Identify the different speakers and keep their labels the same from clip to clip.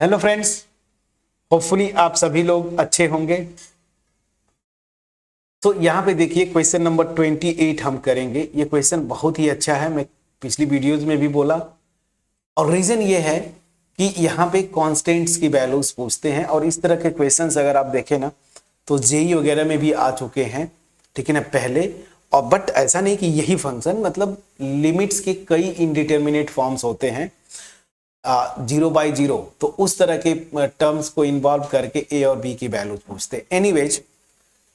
Speaker 1: Hello friends, hopefully आप सभी लोग अच्छे होंगे। तो यहाँ पे देखिए क्वेश्चन नंबर 28 हम करेंगे। ये क्वेश्चन बहुत ही अच्छा है, मैं पिछली वीडियोज में भी बोला। और रीजन ये है कि यहाँ पे कांस्टेंट्स की वैल्यूज पूछते हैं और इस तरह के क्वेश्चंस अगर आप देखें ना तो जेई वगैरह में भी आ चुके हैं, ठीक है ना, पहले। और बट ऐसा नहीं कि यही फंक्शन, मतलब लिमिट्स के कई इनडिटर्मिनेट फॉर्म्स होते हैं 0/0, तो उस तरह के टर्म्स को इन्वॉल्व करके ए और बी की वैल्यूज पूछते। एनीवेज,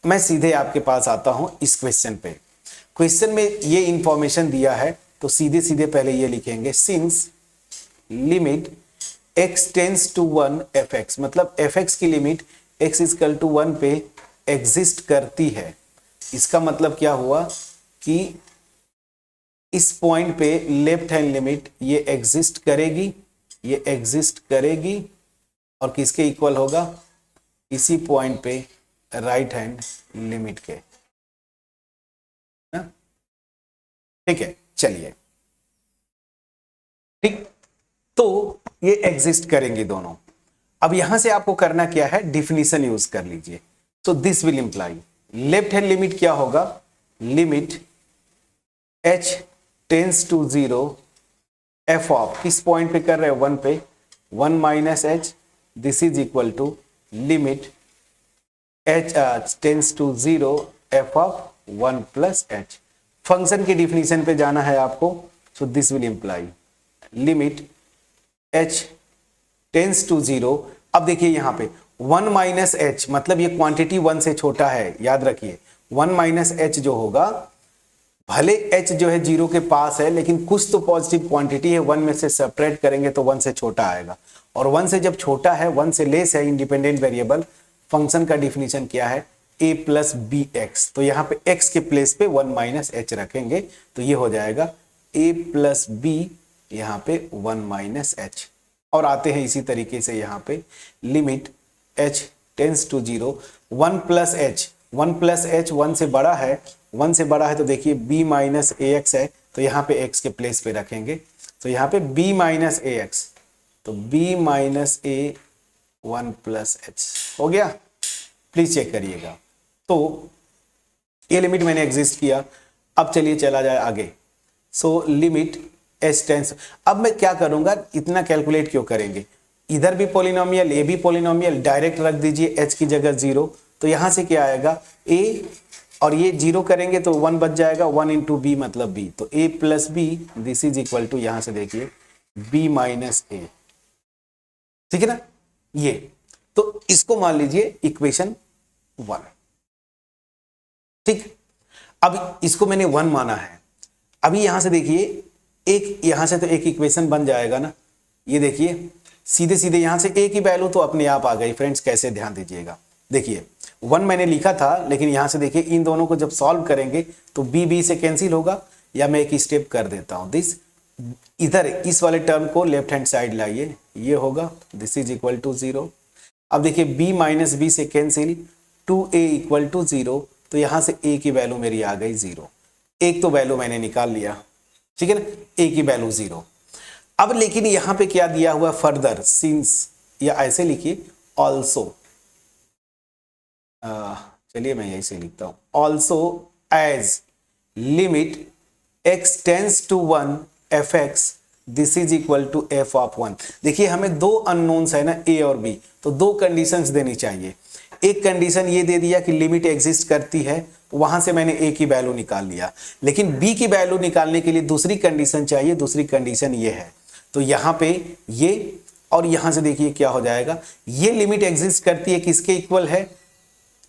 Speaker 1: मैं सीधे आपके पास आता हूं इस क्वेश्चन पे। क्वेश्चन में ये इंफॉर्मेशन दिया है तो सीधे सीधे पहले ये लिखेंगे, since limit x tends to 1 fx, मतलब fx की लिमिट x इक्वल टू 1 पे एग्जिस्ट करती है। इसका मतलब क्या हुआ कि इस पॉइंट पे लेफ्ट हैंड लिमिट ये एग्जिस्ट करेगी, ये एग्जिस्ट करेगी और किसके इक्वल होगा, इसी पॉइंट पे राइट हैंड लिमिट के। ठीक है, चलिए, ठीक। तो ये एग्जिस्ट करेंगे दोनों। अब यहां से आपको करना क्या है, डिफिनीशन यूज कर लीजिए। तो this will imply left hand limit क्या होगा, limit h tends to 0 f of, किस पॉइंट पे कर रहे हैं, 1 पे, 1 minus h, this is equal to limit h tends to 0 f of 1 plus h। Function की डिफिनीशन पे जाना है आपको। So this will imply limit h tends to 0। अब देखिए यहां पे 1 माइनस h, मतलब ये क्वांटिटी 1 से छोटा है, याद रखिए। 1 माइनस h जो होगा, भले h जो है 0 के पास है, लेकिन कुछ तो पॉजिटिव क्वांटिटी है, 1 में से सेपरेट करेंगे तो 1 से छोटा आएगा। और 1 से जब छोटा है, 1 से लेस है, इंडिपेंडेंट वेरिएबल, फंक्शन का डिफिनीशन क्या है, a प्लस बी एक्स। तो यहाँ पे x के प्लेस पे 1 माइनस h रखेंगे तो ये हो जाएगा a प्लस बी, यहाँ पे 1 माइनस h। और आते हैं इसी तरीके से यहाँ पे limit h tends to 0 1 plus h, 1 plus h 1 से बड़ा है, 1 से बड़ा है तो देखिए b माइनस ए एक्स है, तो यहाँ पे x के प्लेस पे रखेंगे। तो यहाँ पे b माइनस ए एक्स, तो b माइनस ए 1 प्लस h हो गया। प्लीज चेक करिएगा। तो ये लिमिट मैंने एग्जिस्ट किया। अब चलिए चला जाए आगे। सो लिमिट h टेंस, अब मैं क्या करूंगा, इतना कैलकुलेट क्यों करेंगे, इधर भी पॉलिनोमियल, ये भी पॉलिनोमियल, डायरेक्ट रख दीजिए h की जगह 0। तो यहां से क्या आएगा, a, और ये 0 करेंगे तो 1 बच जाएगा, 1 इंटू बी मतलब b, तो a प्लस B, this is equal to, यहां से देखिए b माइनस ए, ठीक है ना। ये तो इसको मान लीजिए इक्वेशन 1, ठीक। अब इसको मैंने 1 माना है। अभी यहां से देखिए एक, यहां से तो एक इक्वेशन बन जाएगा ना, ये देखिए सीधे सीधे यहां से a की वैल्यू तो अपने आप आ गई। फ्रेंड्स कैसे, ध्यान दीजिएगा, देखिए 1 मैंने लिखा था, लेकिन यहां से देखिए इन दोनों को जब सॉल्व करेंगे तो b से कैंसिल होगा, या मैं एक स्टेप कर देता हूं, दिस इधर इस वाले टर्म को लेफ्ट हैंड साइड लाइए, ये होगा, दिस इज इक्वल टू 0। अब देखिए b माइनस बी से कैंसिल, 2a इक्वल टू 0, तो यहां से a की वैल्यू मेरी आ गई 0। एक तो वैल्यू मैंने निकाल लिया, ठीक है ना, a की वैल्यू 0। अब लेकिन यहां पे क्या दिया हुआ, फर्दर सिंस, या ऐसे लिखिए ऑल्सो, चलिए मैं यही से लिखता हूं, also as limit x tends to 1 fx, this is equal to f of 1। देखिए हमें दो अननोन्स है ना, a और b, तो दो कंडीशंस देनी चाहिए। एक कंडीशन ये दे दिया कि लिमिट एग्जिस्ट करती है, वहां से मैंने a की वैल्यू निकाल लिया, लेकिन b की वैल्यू निकालने के लिए दूसरी कंडीशन चाहिए। दूसरी कंडीशन ये है, तो यहां पे ये, और यहां से देखिए क्या हो जाएगा, ये लिमिट एग्जिस्ट करती है, किसके इक्वल है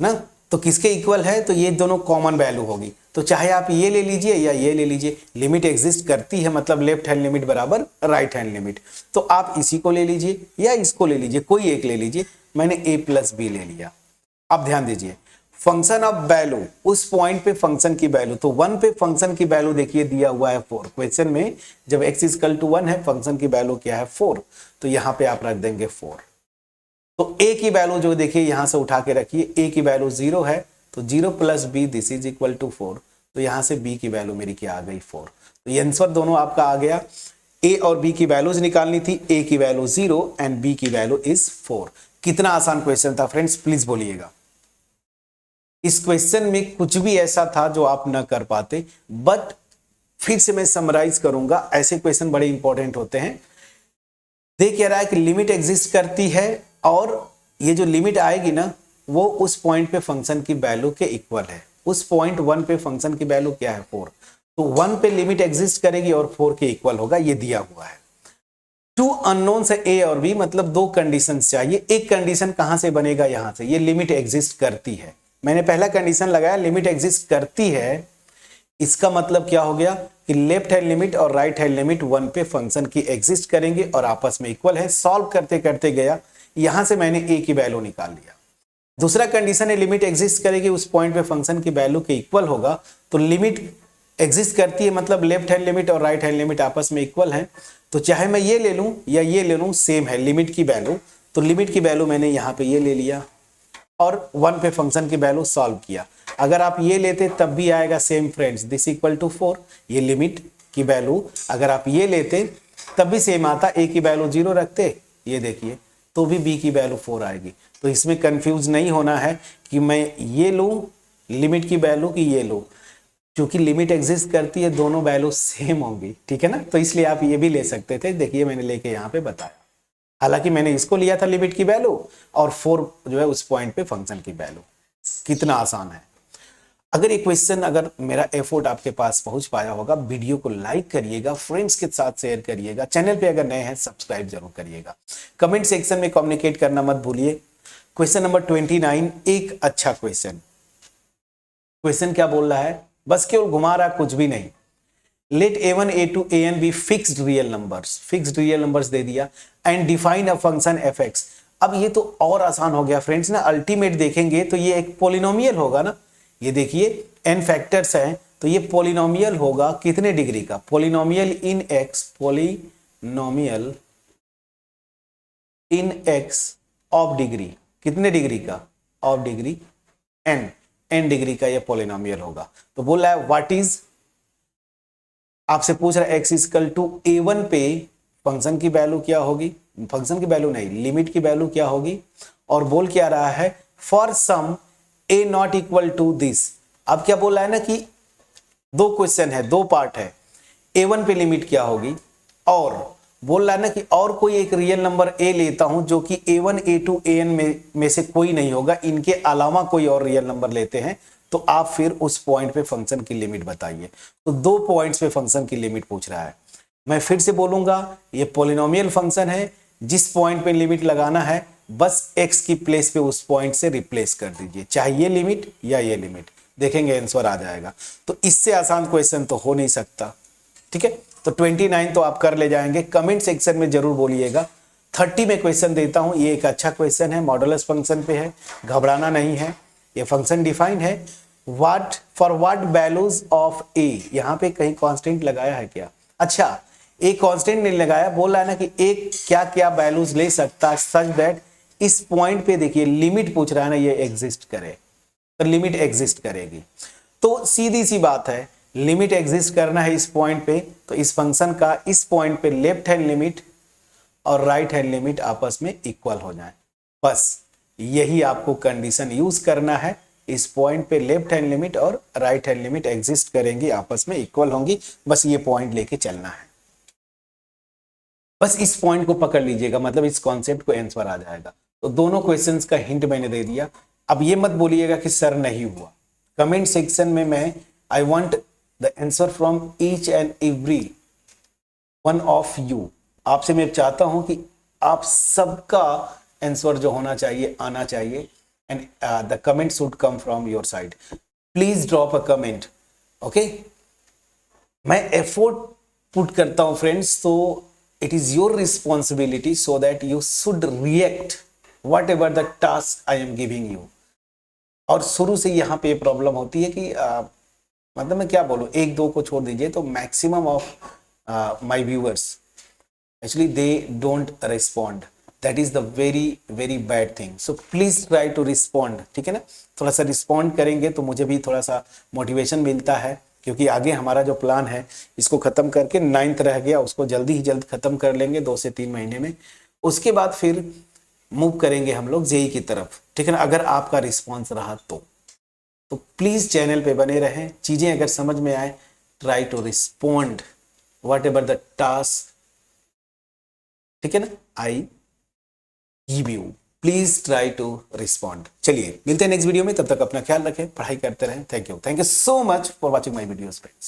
Speaker 1: ना, तो किसके इक्वल है, तो ये दोनों कॉमन वैल्यू होगी। तो चाहे आप ये ले लीजिए या ये ले लीजिए, लिमिट एग्जिस्ट करती है मतलब लेफ्ट हैंड लिमिट बराबर राइट हैंड लिमिट। तो आप इसी को ले लीजिए या इसको ले लीजिए, कोई एक ले लीजिए। मैंने a प्लस बी ले लिया। अब ध्यान दीजिए, फंक्शन ऑफ वैल्यू, उस पॉइंट पे फंक्शन की वैल्यू, तो 1 पे फंक्शन की वैल्यू देखिए दिया हुआ है 4। क्वेश्चन में जब x इक्वल टू 1 है, फंक्शन की वैल्यू क्या है, 4, तो यहां पे आप रख देंगे 4। तो a की वैल्यू जो देखिए यहां से उठा के रखिए, a की वैल्यू 0 है, तो 0 plus B, this is equal to 4। तो यहां से b की वैल्यू मेरी क्या आ गई, 4। तो ये आंसर दोनों आपका आ गया। ए और बी की वैल्यूज निकालनी थी, ए की वैल्यू 0 एंड बी की वैल्यू इज 4। कितना आसान क्वेश्चन था फ्रेंड्स, प्लीज बोलिएगा। इस क्वेश्चन में कुछ भी ऐसा था जो आप न कर पाते, बट फिर से मैं समराइज करूंगा, ऐसे क्वेश्चन बड़े इंपॉर्टेंट होते हैं। देख क्या रहा है कि लिमिट एग्जिस्ट करती है और ये जो लिमिट आएगी ना वो उस पॉइंट पे फंक्शन की वैल्यू के इक्वल है। उस पॉइंट 1 पे फंक्शन की वैल्यू क्या है 4, तो 1 पे लिमिट एग्जिस्ट करेगी और 4 के इक्वल होगा, ये दिया हुआ है। टू अननोन्स है ए और बी, मतलब दो कंडीशन चाहिए। एक कंडीशन कहां से बनेगा, यहां से, ये लिमिट एग्जिस्ट करती है। मैंने पहला कंडीशन लगाया लिमिट एग्जिस्ट करती है, इसका मतलब क्या हो गया कि लेफ्ट हैंड लिमिट और राइट हैंड लिमिट 1 पे फंक्शन की एग्जिस्ट करेंगे और आपस में इक्वल है। सॉल्व करते करते गया, यहां से मैंने ए की वैल्यू निकाल लिया। दूसरा कंडीशन है लिमिट एग्जिस्ट करेगी, उस पॉइंट पे फंक्शन की वैल्यू के इक्वल होगा। तो लिमिट एग्जिस्ट करती है मतलब लेफ्ट हैंड लिमिट और राइट हैंड लिमिट आपस में इक्वल है। तो चाहे मैं ये ले लूं या ये ले लूं, सेम है लिमिट की वैल्यू। तो लिमिट की वैल्यू मैंने यहाँ पे ये ले लिया और 1 पे फंक्शन की वैल्यू सॉल्व किया। अगर आप ये लेते तब भी आएगा same friends, this equal to 4, ये लिमिट की वैल्यू। अगर आप ये लेते तब भी सेम आता, ए की वैल्यू 0 रखते, ये देखिए, तो भी बी की वैल्यू 4 आएगी। तो इसमें कंफ्यूज नहीं होना है कि मैं ये लूं लिमिट की वैल्यू कि ये लूं, क्योंकि लिमिट एग्जिस्ट करती है, दोनों वैल्यू सेम होंगी, ठीक है ना। तो इसलिए आप ये भी ले सकते थे, देखिए मैंने लेके यहाँ पे बताया। हालांकि मैंने इसको लिया था लिमिट की वैल्यू और 4 जो है उस पॉइंट पे फंक्शन की वैल्यू। कितना आसान है। अगर ये क्वेश्चन, अगर मेरा एफर्ट आपके पास पहुंच पाया होगा, वीडियो को लाइक करिएगा, फ्रेंड्स के साथ शेयर करिएगा, चैनल पे अगर नए हैं सब्सक्राइब जरूर करिएगा, कमेंट सेक्शन में कम्युनिकेट करना मत भूलिए। क्वेश्चन नंबर 29 एक अच्छा क्वेश्चन। क्वेश्चन क्या बोल रहा है, बस केवल घुमा रहा, कुछ भी नहीं। Let a1 a2 an be fixed real numbers, fixed real numbers दे दिया, and define a function fx। अब ये तो और आसान हो गया फ्रेंड्स ना, अल्टीमेट देखेंगे तो ये एक पोलिनोमियल होगा ना। ये देखिए n फैक्टर्स हैं, तो ये पोलिनोमियल होगा कितने डिग्री का, polynomial in x, polynomial in x of degree, कितने डिग्री का, ऑफ डिग्री n डिग्री का ये पोलिनोमियल होगा। तो बोल रहा है व्हाट इज, आपसे पूछ रहा है x इक्वल टू a1 पे फंक्शन की वैल्यू क्या होगी, फंक्शन की वैल्यू नहीं, लिमिट की वैल्यू क्या होगी, और बोल क्या रहा है for some a not equal to this. अब क्या बोल रहा है ना कि दो क्वेश्चन है, दो पार्ट है, a1 पे लिमिट क्या होगी, और बोल रहा है ना कि और कोई एक रियल नंबर a लेता हूं जो कि a1 a2 an में से कोई नहीं होगा, इनके अलावा कोई और रियल नंबर लेते हैं, तो आप फिर उस पॉइंट पे फंक्शन की लिमिट बताइए। तो दो पॉइंट्स पे फंक्शन की लिमिट पूछ रहा है। मैं फिर से बोलूंगा, ये पॉलिनोमियल फंक्शन है, जिस पॉइंट पे लिमिट लगाना है बस x की प्लेस पे उस पॉइंट से रिप्लेस कर दीजिए, चाहे ये लिमिट या ये लिमिट, देखेंगे आंसर आ जाएगा। तो इससे आसान क्वेश्चन तो हो नहीं सकता, ठीक है। तो 29 तो आप कर ले जाएंगे, कमेंट सेक्शन में जरूर बोलिएगा। 30 में क्वेश्चन देता हूं, ये एक अच्छा क्वेश्चन है, मॉडुलस फंक्शन पे है, घबराना नहीं है। ये फंक्शन डिफाइन है, what for what values of a, यहां पे कहीं कांस्टेंट लगाया है क्या, अच्छा एक कांस्टेंट नहीं लगाया, बोल रहा है ना कि एक क्या क्या वैल्यूज ले सकता है सच दैट इस पॉइंट पे, देखिए लिमिट पूछ रहा है ना, ये एग्जिस्ट करे, तो लिमिट एग्जिस्ट करेगी। तो सीधी सी बात है, लिमिट एग्जिस्ट करना है इस पॉइंट पे, तो इस फंक्शन का इस पॉइंट पे लेफ्ट हैंड लिमिट और राइट हैंड लिमिट आपस में इक्वल हो जाए, बस यही आपको कंडीशन यूज करना है। इस पॉइंट पे लेफ्ट हैंड लिमिट और राइट हैंड लिमिट एग्जिस्ट करेंगी, आपस में इक्वल होंगी, बस ये पॉइंट लेके चलना है। बस इस पॉइंट को पकड़ लीजिएगा, मतलब इस कॉन्सेप्ट को आंसर आ जाएगा। तो दोनों क्वेश्चंस का हिंट मैंने दे दिया। अब ये मत बोलिएगा कि सर नहीं हुआ, कमेंट सेक्शन में मैं I want the answer from each and every one of you. आपसे मैं चाहता हूं कि आप सबका आंसर जो होना चाहिए आना चाहिए, and the comment should come from your side. Please drop a comment, okay. मैं एफर्ट पुट करता हूं फ्रेंड्स, तो it is your responsibility so that you should react whatever the task I am giving you। और शुरू से यहाँ पे problem होती है कि मतलब मैं क्या बोलूँ, एक दो को छोड़ दीजिए, तो maximum of my viewers actually they don't respond, that is the very very bad thing. So please try to respond, ठीक है ना। थोड़ा सा रिस्पॉन्ड करेंगे तो मुझे भी थोड़ा सा मोटिवेशन मिलता है, क्योंकि आगे हमारा जो प्लान है इसको खत्म करके 9th रह गया, उसको जल्दी ही जल्द खत्म कर लेंगे 2 से 3 महीने में। उसके बाद फिर मूव करेंगे हम लोग जेई की तरफ, ठीक है ना। अगर आपका रिस्पॉन्स रहा तो प्लीज चैनल पे बने रहें। चीजें अगर समझ में आए, try to respond whatever the task, ठीक है ना, I give you, please try to respond. चलिए मिलते हैं नेक्स्ट वीडियो में, तब तक अपना ख्याल रखें, पढ़ाई करते रहें। Thank you so much for watching my videos friends.